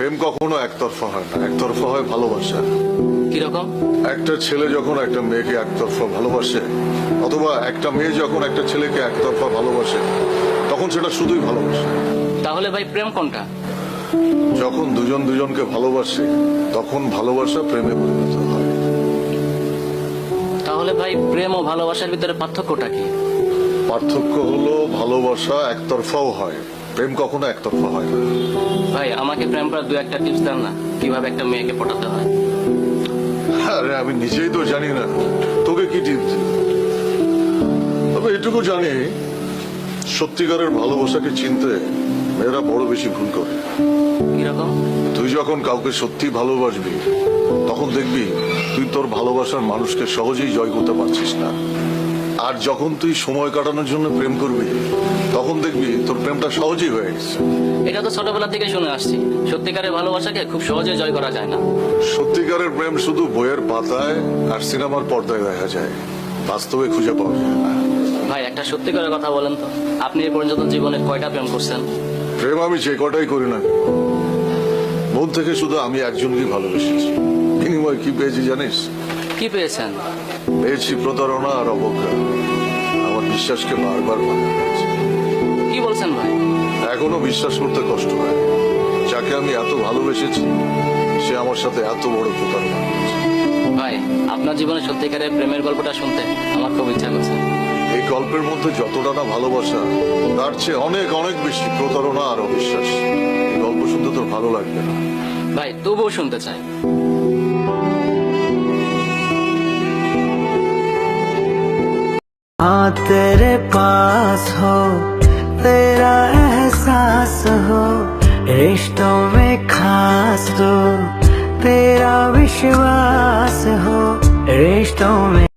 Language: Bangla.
প্রেম কখনো একতরফা হয় না, একতরফা হয় ভালোবাসা। কিরকম? একটা ছেলে যখন একটা মেয়েকে একতরফা ভালোবাসে, অথবা একটা মেয়ে যখন একটা ছেলেকে একতরফা ভালোবাসে, তখন সেটা শুধুই ভালোবাসে। তাহলে ভাই প্রেম কোনটা? যখন দুজন দুজনকে ভালোবাসে তখন ভালোবাসা প্রেমে পরিণত হয়। তাহলে ভাই প্রেম ও ভালোবাসার ভিতরে পার্থক্যটা কি? পার্থক্য হলো ভালোবাসা একতরফাও হয়, প্রেম কখনো একতরফা হয় না। ভাই আমাকে প্রেম করার দু একটা টিপস দেন না, কিভাবে একটা মেয়েকে পটাতে হয়। আরে আমি নিজেই তো জানি না, তোকে কি টিপস? তবে এটুকু জানি, সত্যিকারের ভালোবাসাকে চিনতে মেয়েরা বড় বেশি ভুল করে। কিরকম? তুই যখন কাউকে সত্যি ভালোবাসবি তখন দেখবি তুই তোর ভালোবাসার মানুষকে সহজেই জয় করতে পারছিস না। আর যখন তুই সময় কাটানোর জন্য প্রেম করবি তখন দেখবি তোর প্রেমটা সহজেই হয়ে গেছে। এটা তো ছোটবেলা থেকে শুনে আসছি, সত্যিকারের ভালোবাসাকে খুব সহজে জয় করা যায় না। সত্যিকারের প্রেম শুধু বইয়ের পাতায় আর সিনেমার পর্দায় দেখা যায়, বাস্তবে খুঁজে পাওয়া যায় না। ভাই একটা সত্যিকারের কথা বলেন তো, আপনি এ পর্যন্ত জীবনে কয়টা প্রেম করছেন? প্রেম আমি যে কটাই করি না, মন থেকে শুধু আমি একজনকেই ভালোবেসেছি। বিনিময় কি পেয়েছি জানিস? কি পেয়েছেন? পেয়েছি প্রতারণা আর অবজ্ঞা। আমার বিশ্বাসকে বারবার ভাঙা হয়েছে। কি বলছেন ভাই? এখনো বিশ্বাস করতে কষ্ট হয়, যাকে আমি এত ভালোবেসেছি সে আমার সাথে এত বড় প্রতারণা করেছে। ভাই আপনার জীবনে সত্যিকারের প্রেমের গল্পটা শুনতে আমার খুব ইচ্ছা করছে। এই গল্পের মধ্যে যতটা না ভালোবাসা, তার চেয়ে অনেক অনেক বেশি প্রতারণা আর অবিশ্বাস। এই গল্প শুনতে তোর ভালো লাগবে না? ভাই তবুও শুনতে চাই। हाँ तेरे पास हो, तेरा एहसास हो, रिश्तों में खास हो, तेरा विश्वास हो, रिश्तों में